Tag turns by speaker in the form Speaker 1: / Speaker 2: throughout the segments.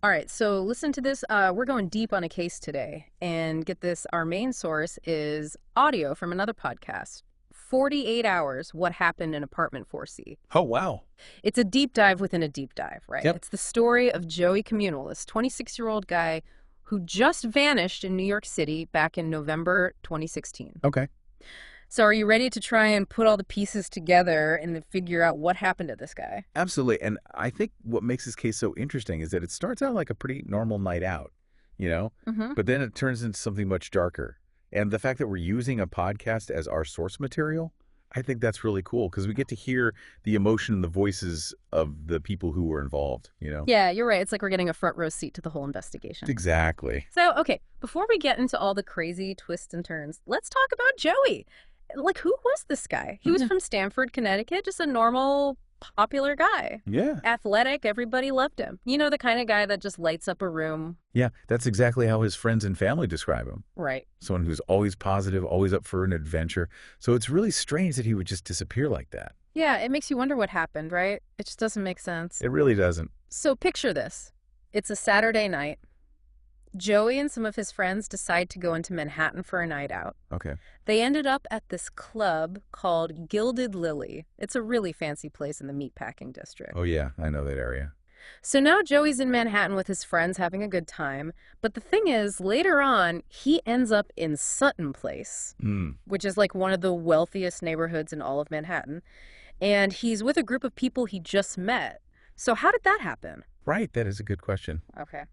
Speaker 1: All right, so listen to this. We're going deep on a case today. And get this, our main source is audio from another podcast. 48 Hours, What Happened in Apartment 4C.
Speaker 2: Oh, wow.
Speaker 1: It's a deep dive within a deep dive, right?
Speaker 2: Yep.
Speaker 1: It's the story of Joey Communal, this 26-year-old guy who just vanished in New York City back in November 2016.
Speaker 2: Okay.
Speaker 1: So are you ready to try and put all the pieces together and then figure out what happened to this guy?
Speaker 2: Absolutely. And I think what makes this case so interesting is that it starts out like a pretty normal night out, you know,
Speaker 1: Mm-hmm.
Speaker 2: but then it turns into something much darker. And the fact that we're using a podcast as our source material, I think that's really cool because we get to hear the emotion and the voices of the people who were involved, you know?
Speaker 1: Yeah, you're right. It's like we're getting a front row seat to the whole investigation.
Speaker 2: Exactly.
Speaker 1: So, okay, before we get into all the crazy twists and turns, let's talk about Joey. Like, who was this guy? He was
Speaker 2: Mhm.
Speaker 1: from Stamford, Connecticut, just a normal, popular guy.
Speaker 2: Yeah.
Speaker 1: Athletic, everybody loved him. You know, the kind of guy that just lights up a room.
Speaker 2: Yeah. That's exactly how his friends and family describe him.
Speaker 1: Right.
Speaker 2: Someone who's always positive, always up for an adventure. So it's really strange that he would just disappear like that.
Speaker 1: Yeah, it makes you wonder what happened, right? It just doesn't make sense.
Speaker 2: It really doesn't.
Speaker 1: So picture this. It's a Saturday night. Joey and some of his friends decide to go into Manhattan for a night out.
Speaker 2: Okay.
Speaker 1: They ended up at this club called Gilded Lily. It's a really fancy place in the meatpacking district.
Speaker 2: Oh, yeah. I know that area.
Speaker 1: So now Joey's in Manhattan with his friends having a good time. But the thing is, later on, he ends up in Sutton Place,
Speaker 2: Mm.
Speaker 1: which is like one of the wealthiest neighborhoods in all of Manhattan. And he's with a group of people he just met. So how did that happen?
Speaker 2: Right. That is a good question.
Speaker 1: Okay.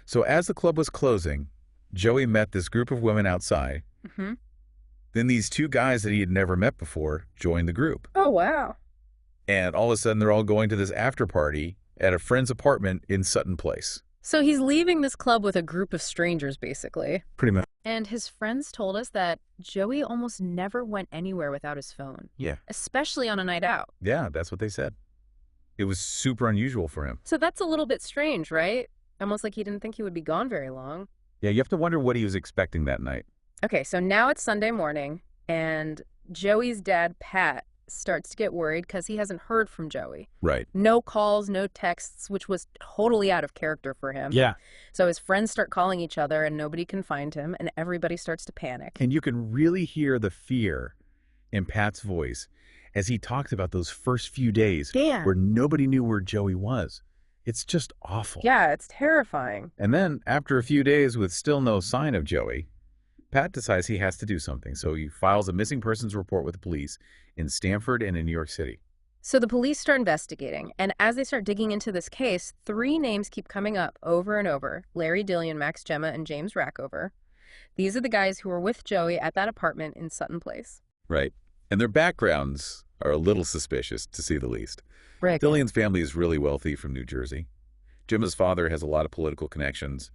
Speaker 2: So as the club was closing, Joey met this group of women outside.
Speaker 1: Mm-hmm.
Speaker 2: Then these two guys that he had never met before joined the group.
Speaker 1: Oh, wow.
Speaker 2: And all of a sudden, they're all going to this after party at a friend's apartment in Sutton Place.
Speaker 1: So he's leaving this club with a group of strangers, basically.
Speaker 2: Pretty much.
Speaker 1: And his friends told us that Joey almost never went anywhere without his phone,
Speaker 2: Yeah.
Speaker 1: especially on a night out.
Speaker 2: Yeah, that's what they said. It was super unusual for him.
Speaker 1: So that's a little bit strange, right? Almost like he didn't think he would be gone very long.
Speaker 2: Yeah, you have to wonder what he was expecting that night.
Speaker 1: Okay, so now it's Sunday morning, and Joey's dad, Pat, starts to get worried because he hasn't heard from Joey.
Speaker 2: Right.
Speaker 1: No calls, no texts, which was totally out of character for him.
Speaker 2: Yeah.
Speaker 1: So his friends start calling each other, and nobody can find him, and everybody starts to panic.
Speaker 2: And you can really hear the fear in Pat's voice as he talked about those first few days
Speaker 1: Yeah.
Speaker 2: where nobody knew where Joey was. It's just awful.
Speaker 1: Yeah, it's terrifying.
Speaker 2: And then, after a few days with still no sign of Joey, Pat decides he has to do something. So he files a missing persons report with the police in Stamford and in New York City.
Speaker 1: So the police start investigating, and as they start digging into this case, three names keep coming up over and over: Larry Dillion, Max Gemma, and James Rackover. These are the guys who were with Joey at that apartment in Sutton Place.
Speaker 2: Right. And their backgrounds are a little suspicious, to say the least.
Speaker 1: Rick.
Speaker 2: Dillion's family is really wealthy from New Jersey. Gemma's father has a lot of political connections.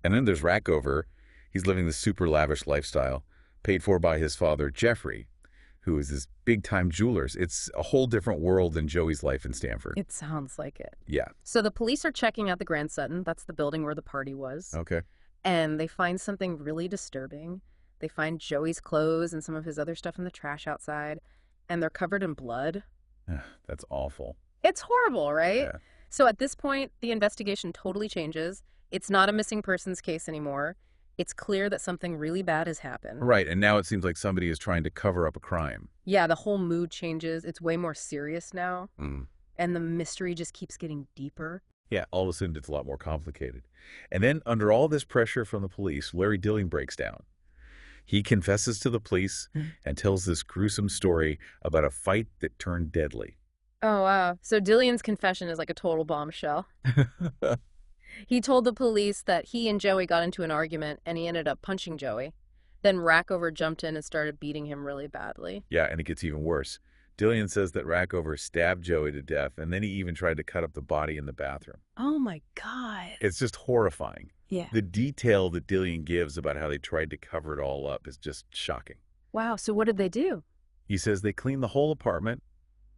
Speaker 2: And then there's Rackover. He's living this super lavish lifestyle, paid for by his father, Jeffrey, who is this big-time jeweler. It's a whole different world than Joey's life in Stamford.
Speaker 1: It sounds like it.
Speaker 2: Yeah.
Speaker 1: So the police are checking out the Grand Sutton. That's the building where the party was.
Speaker 2: Okay.
Speaker 1: And they find something really disturbing. They find Joey's clothes and some of his other stuff in the trash outside, and they're covered in blood.
Speaker 2: That's awful.
Speaker 1: It's horrible, right?
Speaker 2: Yeah.
Speaker 1: So at this point, the investigation totally changes. It's not a missing persons case anymore. It's clear that something really bad has happened.
Speaker 2: Right. And now it seems like somebody is trying to cover up a crime.
Speaker 1: Yeah, the whole mood changes. It's way more serious now.
Speaker 2: Mm.
Speaker 1: And the mystery just keeps getting deeper.
Speaker 2: Yeah, all of a sudden it's a lot more complicated. And then under all this pressure from the police, Larry Dilling breaks down. He confesses to the police and tells this gruesome story about a fight that turned deadly.
Speaker 1: Oh, wow. So Dillion's confession is like a total bombshell. He told the police that he and Joey got into an argument and he ended up punching Joey. Then Rackover jumped in and started beating him really badly.
Speaker 2: Yeah, and it gets even worse. Dillion says that Rackover stabbed Joey to death, and then he even tried to cut up the body in the bathroom.
Speaker 1: Oh my God.
Speaker 2: It's just horrifying.
Speaker 1: Yeah.
Speaker 2: The detail that Dillion gives about how they tried to cover it all up is just shocking.
Speaker 1: Wow. So what did they do?
Speaker 2: He says they cleaned the whole apartment,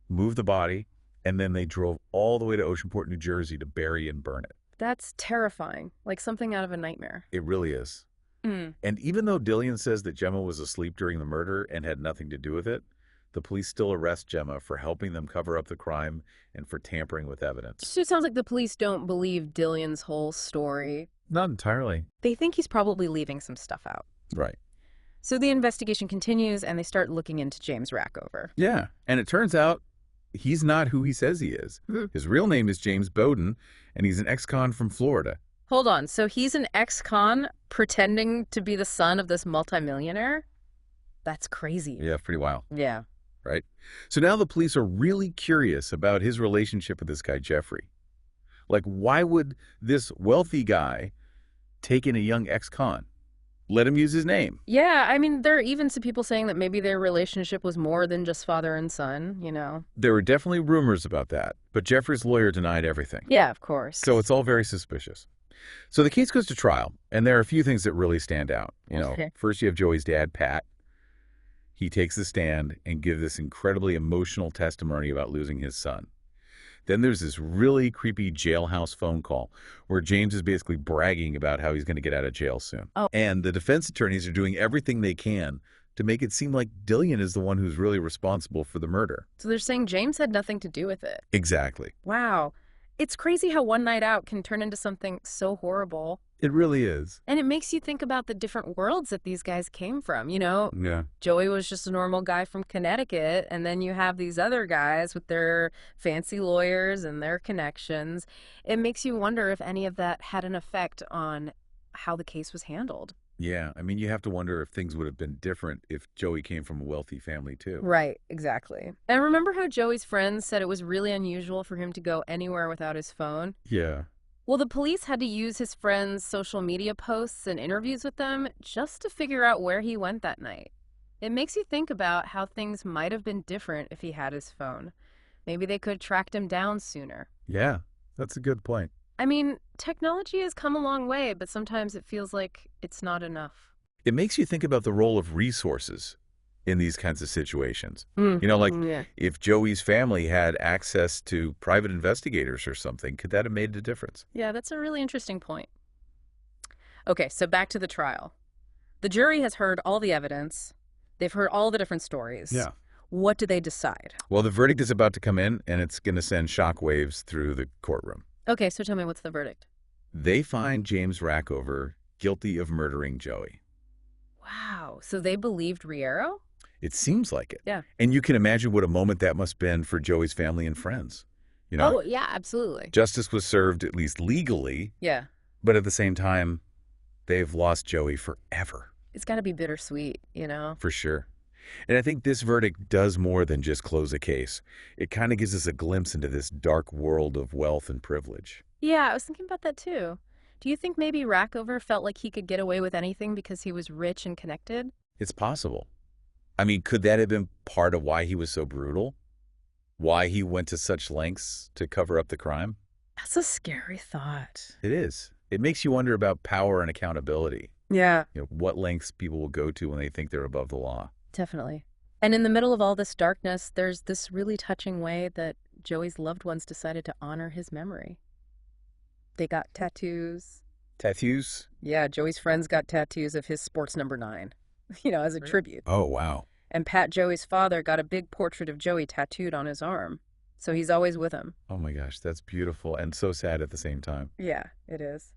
Speaker 2: moved the body, and then they drove all the way to Oceanport, New Jersey to bury and burn it.
Speaker 1: That's terrifying. Like something out of a nightmare.
Speaker 2: It really is.
Speaker 1: Mm.
Speaker 2: And even though Dillion says that Gemma was asleep during the murder and had nothing to do with it, the police still arrest Gemma for helping them cover up the crime and for tampering with evidence.
Speaker 1: So it sounds like the police don't believe Dillion's whole story.
Speaker 2: Not entirely.
Speaker 1: They think he's probably leaving some stuff out.
Speaker 2: Right.
Speaker 1: So the investigation continues, and they start looking into James Rackover.
Speaker 2: Yeah, and it turns out he's not who he says he is. His real name is James Bowden, and he's an ex-con from Florida.
Speaker 1: Hold on, so he's an ex-con pretending to be the son of this multimillionaire? That's crazy.
Speaker 2: Yeah, pretty wild,
Speaker 1: Yeah.
Speaker 2: right? So now the police are really curious about his relationship with this guy, Jeffrey. Like, why would this wealthy guy take in a young ex-con? Let him use his name.
Speaker 1: Yeah, I mean, there are even some people saying that maybe their relationship was more than just father and son, you know?
Speaker 2: There were definitely rumors about that, but Jeffrey's lawyer denied everything.
Speaker 1: Yeah, of course.
Speaker 2: So it's all very suspicious. So the case goes to trial, and there are a few things that really stand out.
Speaker 1: Okay.
Speaker 2: First you have Joey's dad, Pat. He takes the stand and gives this incredibly emotional testimony about losing his son. Then there's this really creepy jailhouse phone call where James is basically bragging about how he's going to get out of jail soon.
Speaker 1: Oh.
Speaker 2: And the defense attorneys are doing everything they can to make it seem like Dillion is the one who's really responsible for the murder.
Speaker 1: So they're saying James had nothing to do with it.
Speaker 2: Exactly.
Speaker 1: Wow. It's crazy how one night out can turn into something so horrible.
Speaker 2: It really is.
Speaker 1: And it makes you think about the different worlds that these guys came from. You know,
Speaker 2: Yeah.
Speaker 1: Joey was just a normal guy from Connecticut, and then you have these other guys with their fancy lawyers and their connections. It makes you wonder if any of that had an effect on how the case was handled.
Speaker 2: Yeah. I mean, you have to wonder if things would have been different if Joey came from a wealthy family, too.
Speaker 1: Right, exactly. And remember how Joey's friends said it was really unusual for him to go anywhere without his phone?
Speaker 2: Yeah.
Speaker 1: Well, the police had to use his friends' social media posts and interviews with them just to figure out where he went that night. It makes you think about how things might have been different if he had his phone. Maybe they could have tracked him down sooner.
Speaker 2: Yeah. That's a good point.
Speaker 1: I mean, technology has come a long way, but sometimes it feels like it's not enough.
Speaker 2: It makes you think about the role of resources in these kinds of situations. Like
Speaker 1: Yeah.
Speaker 2: if Joey's family had access to private investigators or something, could that have made a difference?
Speaker 1: Yeah, that's a really interesting point. Okay, so back to the trial. The jury has heard all the evidence. They've heard all the different stories.
Speaker 2: Yeah.
Speaker 1: What do they decide?
Speaker 2: Well, the verdict is about to come in, and it's going to send shockwaves through the courtroom.
Speaker 1: Okay, so tell me, what's the verdict?
Speaker 2: They find James Rackover guilty of murdering Joey.
Speaker 1: Wow, so they believed Riero?
Speaker 2: It seems like it.
Speaker 1: Yeah.
Speaker 2: And you can imagine what a moment that must have been for Joey's family and friends.
Speaker 1: Oh, yeah, absolutely.
Speaker 2: Justice was served, at least legally,
Speaker 1: Yeah.
Speaker 2: but at the same time, they've lost Joey forever.
Speaker 1: It's got to be bittersweet, you know?
Speaker 2: For sure. And I think this verdict does more than just close a case. It kind of gives us a glimpse into this dark world of wealth and privilege.
Speaker 1: Yeah, I was thinking about that too. Do you think maybe Rackover felt like he could get away with anything because he was rich and connected?
Speaker 2: It's possible. I mean, could that have been part of why he was so brutal? Why he went to such lengths to cover up the crime?
Speaker 1: That's a scary thought.
Speaker 2: It is. It makes you wonder about power and accountability.
Speaker 1: Yeah.
Speaker 2: What lengths people will go to when they think they're above the law.
Speaker 1: Definitely. And in the middle of all this darkness, there's this really touching way that Joey's loved ones decided to honor his memory. They got tattoos.
Speaker 2: Tattoos?
Speaker 1: Yeah, Joey's friends got tattoos of his sports number 9, as a tribute.
Speaker 2: Oh, wow.
Speaker 1: And Pat, Joey's father, got a big portrait of Joey tattooed on his arm. So he's always with him.
Speaker 2: Oh, my gosh. That's beautiful and so sad at the same time.
Speaker 1: Yeah, it is.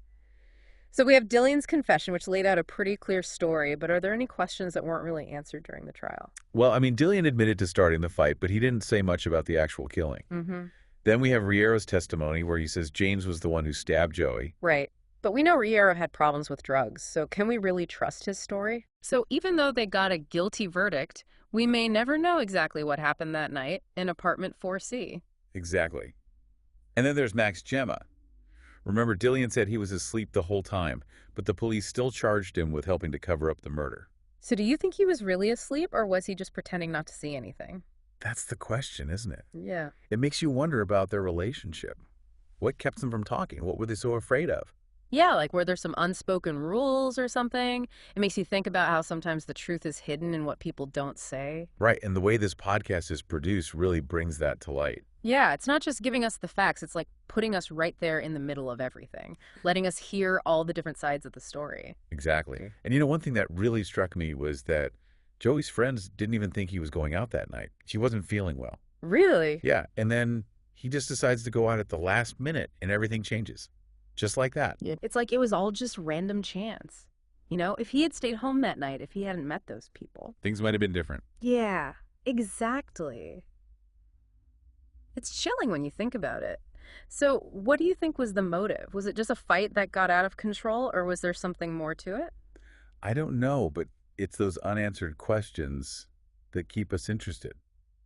Speaker 1: So we have Dillion's confession, which laid out a pretty clear story, but are there any questions that weren't really answered during the trial?
Speaker 2: Well, I mean, Dillion admitted to starting the fight, but he didn't say much about the actual killing.
Speaker 1: Mm-hmm.
Speaker 2: Then we have Riero's testimony where he says James was the one who stabbed Joey.
Speaker 1: Right. But we know Riero had problems with drugs, so can we really trust his story? So even though they got a guilty verdict, we may never know exactly what happened that night in apartment 4C.
Speaker 2: Exactly. And then there's Max Gemma. Remember, Dillion said he was asleep the whole time, but the police still charged him with helping to cover up the murder.
Speaker 1: So do you think he was really asleep, or was he just pretending not to see anything?
Speaker 2: That's the question, isn't it?
Speaker 1: Yeah.
Speaker 2: It makes you wonder about their relationship. What kept them from talking? What were they so afraid of?
Speaker 1: Yeah, like were there some unspoken rules or something? It makes you think about how sometimes the truth is hidden in what people don't say.
Speaker 2: Right, and the way this podcast is produced really brings that to light.
Speaker 1: Yeah, it's not just giving us the facts. It's like putting us right there in the middle of everything, letting us hear all the different sides of the story.
Speaker 2: Exactly. And one thing that really struck me was that Joey's friends didn't even think he was going out that night. She wasn't feeling well.
Speaker 1: Really?
Speaker 2: Yeah, and then he just decides to go out at the last minute and everything changes. Just like that.
Speaker 1: Yeah. It's like it was all just random chance. You know, if he had stayed home that night, if he hadn't met those people.
Speaker 2: Things might have been different.
Speaker 1: Yeah, exactly. It's chilling when you think about it. So, what do you think was the motive? Was it just a fight that got out of control, or was there something more to it?
Speaker 2: I don't know, but it's those unanswered questions that keep us interested,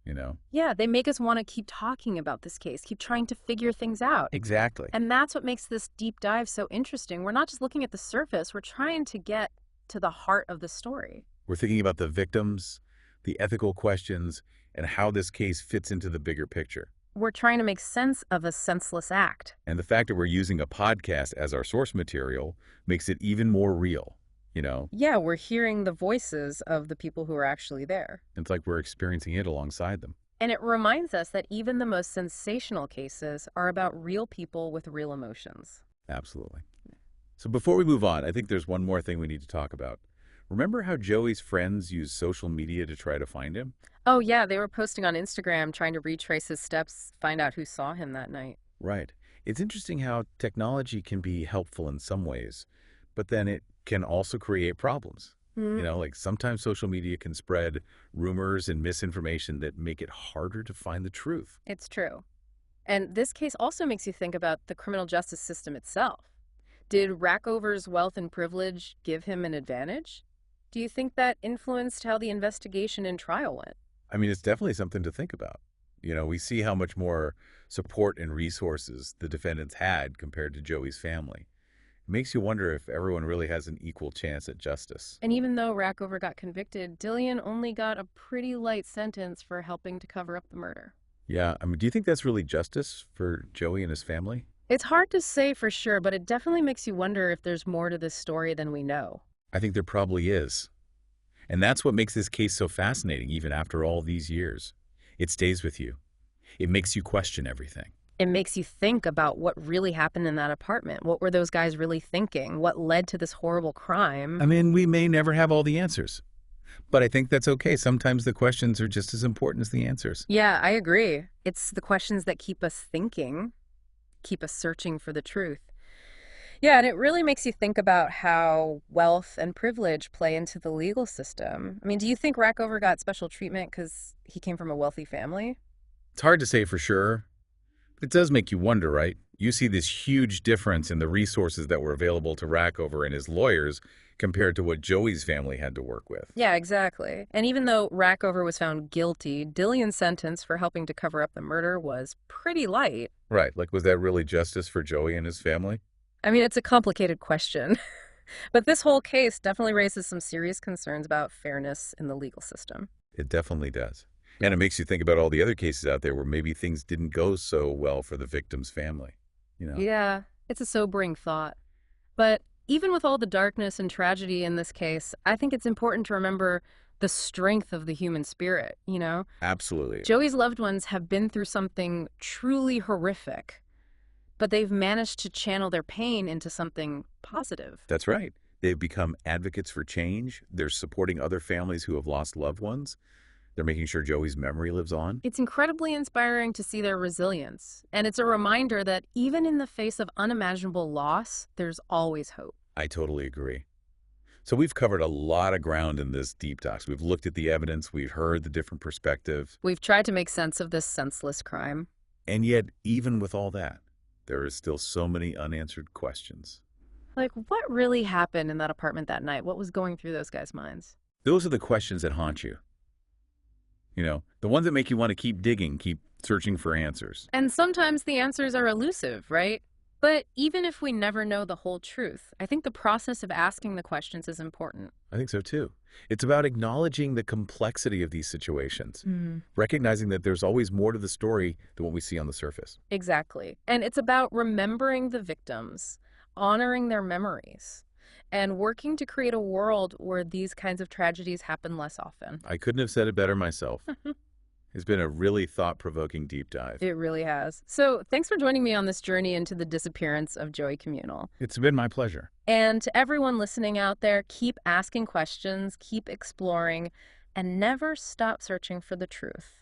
Speaker 2: you know?
Speaker 1: Yeah, they make us want to keep talking about this case, keep trying to figure things out.
Speaker 2: Exactly.
Speaker 1: And that's what makes this deep dive so interesting. We're not just looking at the surface, we're trying to get to the heart of the story.
Speaker 2: We're thinking about the victims, the ethical questions, and how this case fits into the bigger picture.
Speaker 1: We're trying to make sense of a senseless act.
Speaker 2: And the fact that we're using a podcast as our source material makes it even more real, you know?
Speaker 1: Yeah, we're hearing the voices of the people who are actually there.
Speaker 2: It's like we're experiencing it alongside them.
Speaker 1: And it reminds us that even the most sensational cases are about real people with real emotions.
Speaker 2: Absolutely. So before we move on, I think there's one more thing we need to talk about. Remember how Joey's friends used social media to try to find him?
Speaker 1: Oh, yeah, they were posting on Instagram trying to retrace his steps, find out who saw him that night.
Speaker 2: Right. It's interesting how technology can be helpful in some ways, but then it can also create problems. You know, like sometimes social media can spread rumors and misinformation that make it harder to find the truth.
Speaker 1: It's true. And this case also makes you think about the criminal justice system itself. Did Rackover's wealth and privilege give him an advantage? Do you think that influenced how the investigation and trial went?
Speaker 2: I mean, it's definitely something to think about. You know, we see how much more support and resources the defendants had compared to Joey's family. It makes you wonder if everyone really has an equal chance at justice.
Speaker 1: And even though Rackover got convicted, Dillian only got a pretty light sentence for helping to cover up the murder.
Speaker 2: Yeah, I mean, do you think that's really justice for Joey and his family?
Speaker 1: It's hard to say for sure, but it definitely makes you wonder if there's more to this story than we know.
Speaker 2: I think there probably is. And that's what makes this case so fascinating, even after all these years. It stays with you. It makes you question everything.
Speaker 1: It makes you think about what really happened in that apartment. What were those guys really thinking? What led to this horrible crime?
Speaker 2: I mean, we may never have all the answers, but I think that's okay. Sometimes the questions are just as important as the answers.
Speaker 1: Yeah, I agree. It's the questions that keep us thinking, keep us searching for the truth. Yeah, and it really makes you think about how wealth and privilege play into the legal system. I mean, do you think Rackover got special treatment because he came from a wealthy family?
Speaker 2: It's hard to say for sure, but it does make you wonder, right? You see this huge difference in the resources that were available to Rackover and his lawyers compared to what Joey's family had to work with.
Speaker 1: Yeah, exactly. And even though Rackover was found guilty, Dillian's sentence for helping to cover up the murder was pretty light.
Speaker 2: Right, like was that really justice for Joey and his family?
Speaker 1: I mean, it's a complicated question. But this whole case definitely raises some serious concerns about fairness in the legal system.
Speaker 2: It definitely does. And it makes you think about all the other cases out there where maybe things didn't go so well for the victim's family, you know?
Speaker 1: Yeah, it's a sobering thought. But even with all the darkness and tragedy in this case, I think it's important to remember the strength of the human spirit, you know?
Speaker 2: Absolutely.
Speaker 1: Joey's loved ones have been through something truly horrific, but they've managed to channel their pain into something positive.
Speaker 2: That's right. They've become advocates for change. They're supporting other families who have lost loved ones. They're making sure Joey's memory lives on.
Speaker 1: It's incredibly inspiring to see their resilience, and it's a reminder that even in the face of unimaginable loss, there's always hope.
Speaker 2: I totally agree. So we've covered a lot of ground in this deep dive. We've looked at the evidence. We've heard the different perspectives.
Speaker 1: We've tried to make sense of this senseless crime.
Speaker 2: And yet, even with all that, there is still so many unanswered questions.
Speaker 1: Like, what really happened in that apartment that night? What was going through those guys' minds?
Speaker 2: Those are the questions that haunt you. You know, the ones that make you want to keep digging, keep searching for answers.
Speaker 1: And sometimes the answers are elusive, right? But even if we never know the whole truth, I think the process of asking the questions is important.
Speaker 2: I think so too. It's about acknowledging the complexity of these situations, recognizing that there's always more to the story than what we see on the surface.
Speaker 1: Exactly. And it's about remembering the victims, honoring their memories, and working to create a world where these kinds of tragedies happen less often.
Speaker 2: I couldn't have said it better myself. It's been a really thought-provoking deep dive.
Speaker 1: It really has. So thanks for joining me on this journey into the disappearance of Joey Communal.
Speaker 2: It's been my pleasure.
Speaker 1: And to everyone listening out there, keep asking questions, keep exploring, and never stop searching for the truth.